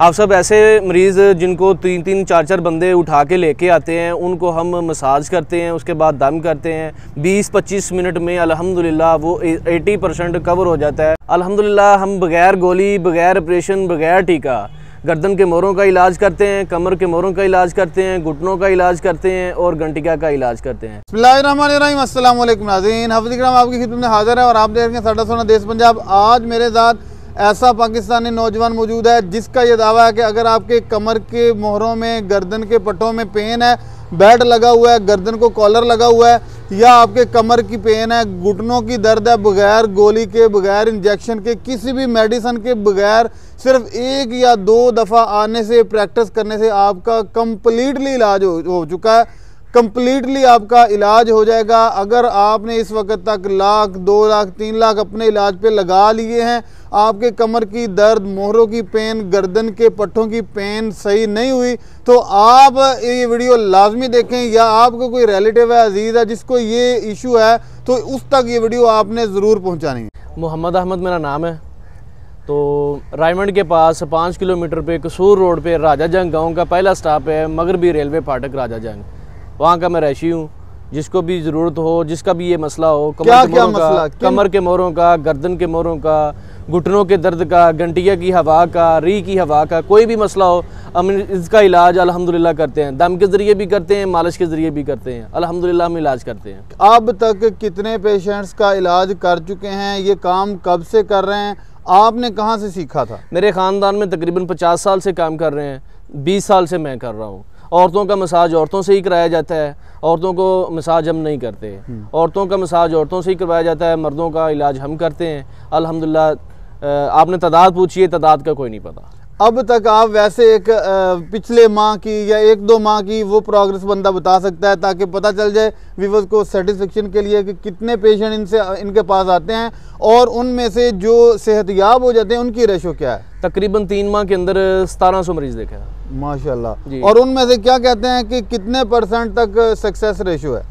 आप सब ऐसे मरीज़ जिनको 3-3 4-4 बंदे उठा के लेके आते हैं, उनको हम मसाज करते हैं, उसके बाद दम करते हैं। 20-25 मिनट में अल्हम्दुलिल्लाह वो 80% कवर हो जाता है। अल्हम्दुलिल्लाह हम बग़ैर गोली, बग़ैर ऑपरेशन, बग़ैर टीका गर्दन के मोरों का इलाज करते हैं, कमर के मोरों का इलाज करते हैं, घुटनों का इलाज करते हैं और गंटिका का इलाज करते हैं। बिस्मिल्लाहिर्रहमानिर्रहीम, अस्सलाम वालेकुम नाज़रीन, हाफ़िज़ इकराम आपकी खिदमत में हाज़िर है और आप देख रहे हैं साडा सोना देश पंजाब। आज मेरे साथ ऐसा पाकिस्तानी नौजवान मौजूद है जिसका ये दावा है कि अगर आपके कमर के मोहरों में, गर्दन के पट्टों में पेन है, बेड लगा हुआ है, गर्दन को कॉलर लगा हुआ है, या आपके कमर की पेन है, घुटनों की दर्द है, बगैर गोली के, बगैर इंजेक्शन के, किसी भी मेडिसिन के बगैर सिर्फ 1 या 2 दफ़ा आने से, प्रैक्टिस करने से आपका कंप्लीटली इलाज हो चुका है। कंप्लीटली आपका इलाज हो जाएगा। अगर आपने इस वक्त तक 1 लाख, 2 लाख, 3 लाख अपने इलाज पे लगा लिए हैं, आपके कमर की दर्द, मोहरों की पेन, गर्दन के पट्टों की पेन सही नहीं हुई, तो आप ये वीडियो लाजमी देखें। या आपको कोई रिलेटिव है, अजीज़ है जिसको ये इशू है, तो उस तक ये वीडियो आपने ज़रूर पहुँचानी है। मोहम्मद अहमद मेरा नाम है। तो रायमंड के पास 5 किलोमीटर पे कसूर रोड पे राजा जंग गाँव का पहला स्टॉप है, मगरबी रेलवे फाटक राजा जंग, वहाँ का मैं रहशी हूँ। जिसको भी ज़रूरत हो, जिसका भी ये मसला हो, कमर के मोरों का, गर्दन के मोरों का, घुटनों के दर्द का, गंटिया की हवा का, री की हवा का, कोई भी मसला हो, हम इसका इलाज अल्हम्दुलिल्लाह करते हैं। दम के ज़रिए भी करते हैं, मालिश के ज़रिए भी करते हैं। अल्हम्दुलिल्लाह हम इलाज करते हैं। अब तक कितने पेशेंट्स का इलाज कर चुके हैं? ये काम कब से कर रहे हैं? आपने कहाँ से सीखा था? मेरे ख़ानदान में तकरीबन 50 साल से काम कर रहे हैं। 20 साल से मैं कर रहा हूँ। औरतों का मसाज औरतों से ही कराया जाता है, औरतों को मसाज हम नहीं करते। औरतों का मसाज औरतों से ही करवाया जाता है, मर्दों का इलाज हम करते हैं। अल्हम्दुलिल्लाह। आपने तादाद पूछी है, तादाद का कोई नहीं पता। अब तक आप वैसे एक पिछले माह की या 1-2 माह की वो प्रोग्रेस बंदा बता सकता है, ताकि पता चल जाए व्यूअर्स को सेटिस्फेक्शन के लिए कि कितने पेशेंट इनके पास आते हैं और उनमें से जो सेहतयाब हो जाते हैं उनकी रेशो क्या है? तकरीबन 3 माह के अंदर 1700 मरीज देखे हैं माशाल्लाह। और उनमें से क्या कहते हैं कि कितने % तक सक्सेस रेशो है?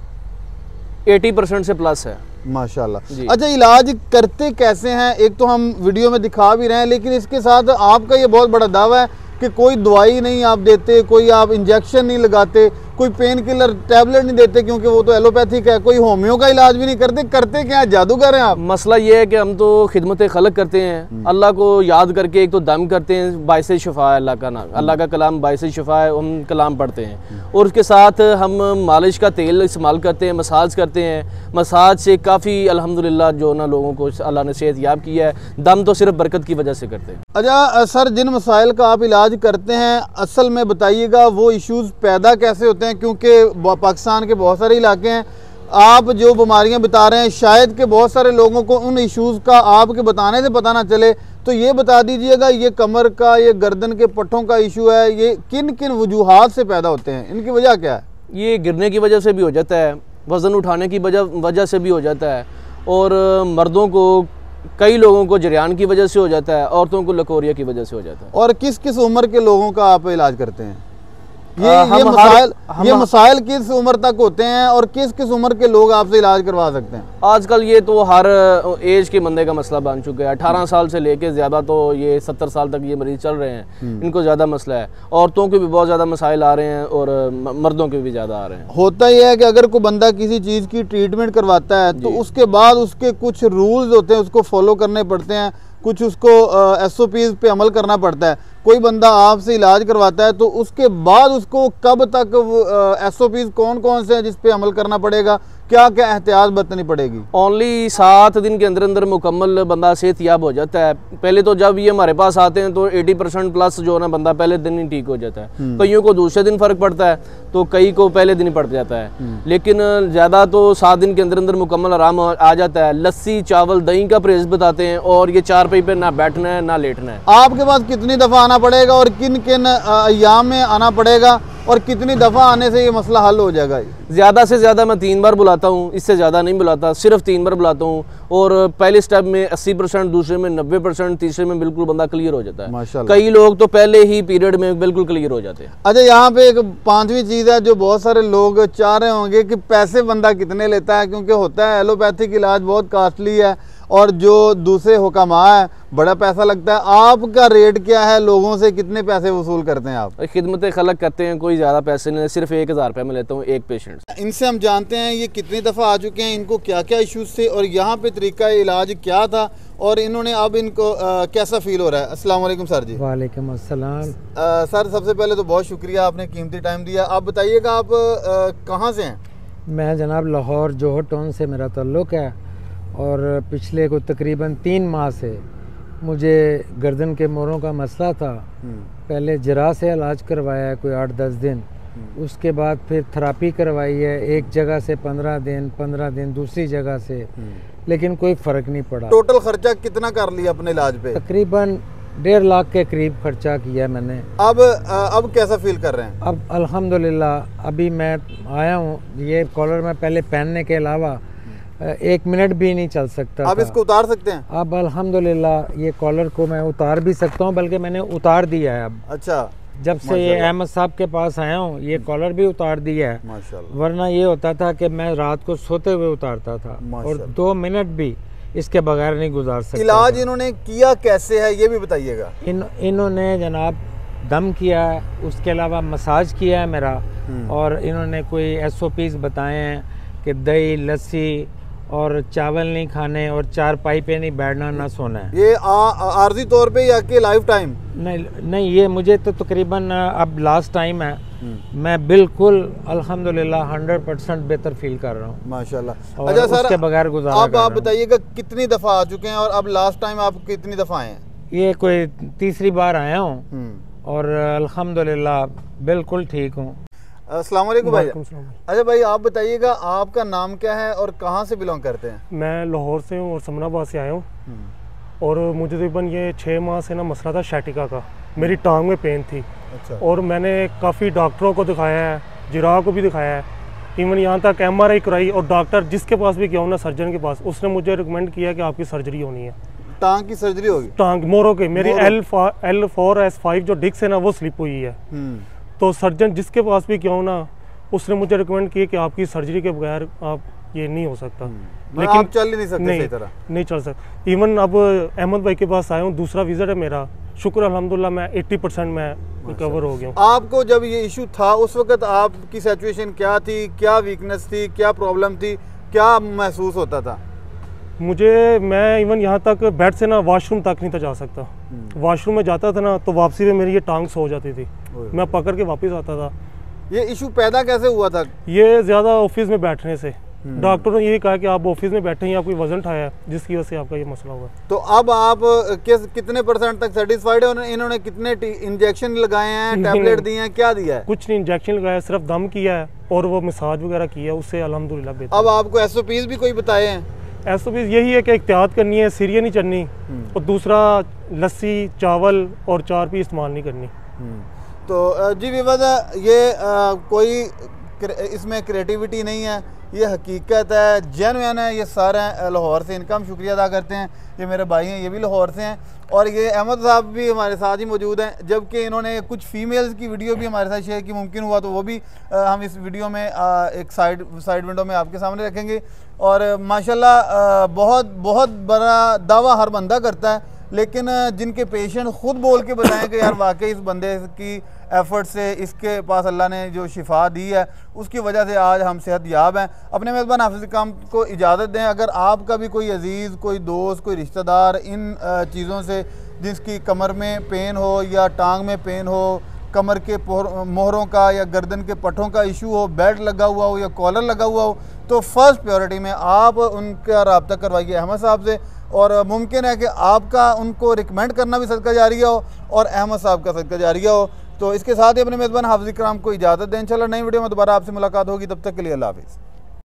80% से प्लस है माशाल्लाह। अच्छा, इलाज करते कैसे हैं? एक तो हम वीडियो में दिखा भी रहे हैं, लेकिन इसके साथ आपका ये बहुत बड़ा दावा है कि कोई दवाई नहीं आप देते, कोई आप इंजेक्शन नहीं लगाते, कोई पेन किलर टैबलेट नहीं देते, क्योंकि वो तो एलोपैथिक है, कोई होम्यो का इलाज भी नहीं करते। करते क्या, जादूगर हैं आप? मसला ये है कि हम तो खिदमत खलक करते हैं, अल्लाह को याद करके। एक तो दम करते हैं, बाइसे शिफा है, अल्लाह का नाम, अल्लाह का कलाम बाइसे शिफा है, हम कलाम पढ़ते हैं। और उसके साथ हम मालिश का तेल इस्तेमाल करते हैं, मसाज करते हैं। मसाज से काफ़ी अल्हम्दुलिल्लाह जो ना लोगों को अल्लाह ने सेहत याब की है। दम तो सिर्फ बरकत की वजह से करते हैं। अच्छा सर, जिन मसाइल का आप इलाज करते हैं, असल में बताइएगा वो इश्यूज़ पैदा कैसे होते हैं? क्योंकि पाकिस्तान के बहुत सारे इलाके हैं, आप जो बीमारियां बता रहे हैं शायद कि बहुत सारे लोगों को उन इश्यूज़ का आपके बताने से पता ना चले, तो ये बता दीजिएगा ये कमर का, ये गर्दन के पट्टों का इशू है, ये किन किन वजूहात से पैदा होते हैं? इनकी वजह क्या है? ये गिरने की वजह से भी हो जाता है, वज़न उठाने की वजह से भी हो जाता है, और मर्दों को, कई लोगों को जरियान की वजह से हो जाता है, औरतों को लकोरिया की वजह से हो जाता है। और किस किस उम्र के लोगों का आप इलाज करते हैं? ये मसाइल किस उम्र तक होते हैं और किस किस उम्र के लोग आपसे इलाज करवा सकते हैं? आजकल ये तो हर एज के बंदे का मसला बन चुका है। 18 साल से लेके ज़्यादा तो ये 70 साल तक ये मरीज चल रहे हैं, इनको ज़्यादा मसला है। औरतों के भी बहुत ज़्यादा मसाइल आ रहे हैं और मर्दों के भी ज़्यादा आ रहे हैं। होता यह है कि अगर कोई बंदा किसी चीज़ की ट्रीटमेंट करवाता है तो उसके बाद उसके कुछ रूल्स होते हैं, उसको फॉलो करने पड़ते हैं, कुछ उसको SOPs पे अमल करना पड़ता है। कोई बंदा आपसे इलाज करवाता है तो उसके बाद उसको कब तक SOPs कौन कौन से हैं जिस पे अमल करना पड़ेगा, क्या क्या एहतियात बरतनी पड़ेगी? ओनली 7 दिन के अंदर अंदर मुकम्मल बंदा सेहतयाब हो जाता है। पहले तो जब ये हमारे पास आते हैं तो 80% प्लस जो है ना बंदा पहले दिन ही ठीक हो जाता है। कईयों को दूसरे दिन फ़र्क पड़ता है, तो कई को पहले दिन ही पड़ जाता है, लेकिन ज़्यादा तो 7 दिन के अंदर अंदर मुकम्मल आराम आ जाता है। लस्सी, चावल, दही का परहेज़ बताते हैं, और ये चारपाई पे ना बैठना है ना लेटना है। आपके पास कितनी दफ़ा आना पड़ेगा और किन किन अय्याम में आना पड़ेगा, और कितनी दफ़ा आने से ये मसला हल हो जाएगा? ज़्यादा से ज़्यादा मैं 3 बार बुलाता हूँ, इससे ज़्यादा नहीं बुलाता, सिर्फ 3 बार बुलाता हूँ। और पहले स्टेप में 80%, दूसरे में 90%, तीसरे में बिल्कुल बंदा क्लियर हो जाता है। माशाल्लाह। कई लोग तो पहले ही पीरियड में बिल्कुल क्लियर हो जाते हैं। अच्छा, यहाँ पे एक 5वीं चीज़ है जो बहुत सारे लोग चाह रहे होंगे कि पैसे बंदा कितने लेता है, क्योंकि होता है एलोपैथिक इलाज बहुत कॉस्टली है और जो दूसरे हुक्मा है बड़ा पैसा लगता है। आपका रेट क्या है, लोगों से कितने पैसे वसूल करते हैं आप? खिदमत खलक करते हैं, कोई ज़्यादा पैसे नहीं, सिर्फ 1000 रुपये में लेता हूँ एक पेशेंट से। इनसे हम जानते हैं ये कितनी दफ़ा आ चुके हैं, इनको क्या क्या इश्यूज थे और यहाँ पे तरीका इलाज क्या था और इन्होंने अब इनको कैसा फील हो रहा है। अस्सलाम वालेकुम सर जी। वालेकुम अस्सलाम। सर सबसे पहले तो बहुत शुक्रिया, आपने कीमती टाइम दिया। आप बताइएगा आप कहाँ से हैं? मैं जनाब लाहौर जोहर टाउन से मेरा ताल्लुक़ है और पिछले को तकरीबन 3 माह से मुझे गर्दन के मोरों का मसला था। पहले जरा से इलाज करवाया है कोई 8-10 दिन, उसके बाद फिर थेरापी करवाई है, एक जगह से 15 दिन दूसरी जगह से, लेकिन कोई फ़र्क नहीं पड़ा। टोटल खर्चा कितना कर लिया अपने इलाज पे? तकरीबन 1.5 लाख के करीब खर्चा किया मैंने। अब कैसा फील कर रहे हैं? अब अल्हम्दुलिल्लाह अभी मैं आया हूँ। ये कॉलर में पहले पहनने के अलावा 1 मिनट भी नहीं चल सकता आप था। इसको उतार सकते हैं? अब अल्हम्दुलिल्लाह ये कॉलर को मैं उतार भी सकता हूँ, बल्कि मैंने उतार दिया है अब। अच्छा, जब से ये अहमद साहब के पास आया हूँ ये कॉलर भी उतार दिया है। माशाल्लाह। वरना ये होता था कि मैं रात को सोते हुए उतारता था और 2 मिनट भी इसके बगैर नहीं गुजार सकता। इलाज इन्होंने किया कैसे है ये भी बताइएगा। इन्होंने जनाब दम किया है, उसके अलावा मसाज किया है मेरा, और इन्होंने कोई SOPs बताए हैं कि दही लस्सी और चावल नहीं खाने और चारपाई पे नहीं बैठना, ना सोना है। ये आर्जी तौर पे या कि लाइफ टाइम? नहीं, ये मुझे तो तकरीबन अब लास्ट टाइम है। मैं बिल्कुल अल्हम्दुलिल्लाह 100% बेहतर फील कर रहा हूँ माशाल्लाह। अच्छा सर, उसके बगैर गुजारा अब आप बताइएगा कितनी दफ़ा आ चुके हैं और अब लास्ट टाइम आप कितनी दफ़ा आए हैं? ये कोई तीसरी बार आया हूँ और अल्हम्दुलिल्लाह बिल्कुल ठीक हूँ। अस्सलाम वालेकुम भाई। अच्छा भाई, आप बताइएगा आपका नाम क्या है और कहाँ से बिलोंग करते हैं? मैं लाहौर से हूँ और समनाबाद से आया हूँ और मुझे तकरीबन ये 6 माह से ना मसला था शैटिका का, मेरी टांग में पेन थी। अच्छा। और मैंने काफ़ी डॉक्टरों को दिखाया है, जिराह को भी दिखाया है, इवन यहाँ तक MRI कराई, और डॉक्टर जिसके पास भी गया हूँ ना, सर्जन के पास, उसने मुझे रिकमेंड किया कि आपकी सर्जरी होनी है। टांग की सर्जरी होगी? टांग मोरों की मेरी L4S5 जो डिस्क है ना वो स्लिप हुई है। तो सर्जन जिसके पास भी गया हूँ ना, उसने मुझे रिकमेंड किया कि आपकी सर्जरी के बगैर आप ये नहीं हो सकता। लेकिन आप चल ही नहीं सकते सही तरह? नहीं चल सकता। इवन अब अहमद भाई के पास आया हूँ, दूसरा विजिट है मेरा, शुक्र अल्हम्दुलिल्लाह मैं 80% में रिकवर हो गया हूँ। आपको जब ये इशू था उस वक्त आपकी सिचुएशन क्या थी, क्या वीकनेस थी, क्या प्रॉब्लम थी, क्या महसूस होता था? मैं इवन यहाँ तक बेड से ना वॉशरूम तक नहीं था जा सकता। वॉशरूम में जाता था ना तो वापसी में मेरी ये टांग सो जाती थी, मैं पकड़ के वापस आता था। ये इशू पैदा कैसे हुआ था? ये ज़्यादा ऑफिस में बैठने से। डॉक्टर ने यही कहा कि आप ऑफिस में बैठे हैं, आप कोई वजन उठाया है जिसकी वजह से आपका ये मसला हुआ। तो अब आप कितने % तक सेटिस्फाइड है? इन्होंने कितने इंजेक्शन लगाए हैं, टैबलेट दिए हैं, क्या दिया है? कुछ नहीं इंजेक्शन लगाया, सिर्फ दम किया है और वो मसाज वगैरह किया, उससे अल्हम्दुलिल्लाह बेहतर। अब आपको SOPs भी कोई बताए हैं? SOPs यही है कि एहतियात करनी है, सीरियस नहीं चढ़नी, और दूसरा लस्सी चावल और 4 पी इस्तेमाल नहीं करनी। तो जी विवाद, ये कोई इसमें क्रिएटिविटी नहीं है, ये हकीकत है, जेन्युइन है। ये सारे लाहौर से, इनका हम शुक्रिया अदा करते हैं। ये मेरे भाई हैं, ये भी लाहौर से हैं, और ये अहमद साहब भी हमारे साथ ही मौजूद हैं। जबकि इन्होंने कुछ फीमेल्स की वीडियो भी हमारे साथ शेयर की, मुमकिन हुआ तो वो भी हम इस वीडियो में एक साइड विंडो में आपके सामने रखेंगे। और माशाल्लाह बहुत बड़ा दावा हर बंदा करता है, लेकिन जिनके पेशेंट खुद बोल के बताएं कि यार वाकई इस बंदे की एफर्ट से, इसके पास अल्लाह ने जो शिफा दी है उसकी वजह से आज हम सेहत याब हैं। अपने मेज़बान हाफिज़ इकराम को इजाज़त दें। अगर आपका भी कोई अजीज़, कोई दोस्त, कोई रिश्तेदार इन चीज़ों से, जिसकी कमर में पेन हो या टांग में पेन हो, कमर के मोहरों का या गर्दन के पट्टों का इशू हो, बेल्ट लगा हुआ हो या कॉलर लगा हुआ हो, तो फर्स्ट प्रायोरिटी में आप उनका रब्ता करवाइए अहमद साहब से। और मुमकिन है कि आपका उनको रिकमेंड करना भी सदका जारिया हो और अहमद साहब का सदका जारिया हो। तो इसके साथ ही अपने मेज़बान हाफिज़ इकराम को इजाज़त दें। इंशाल्लाह नई वीडियो में दोबारा आपसे मुलाकात होगी, तब तक के लिए अल्लाह हाफिज़।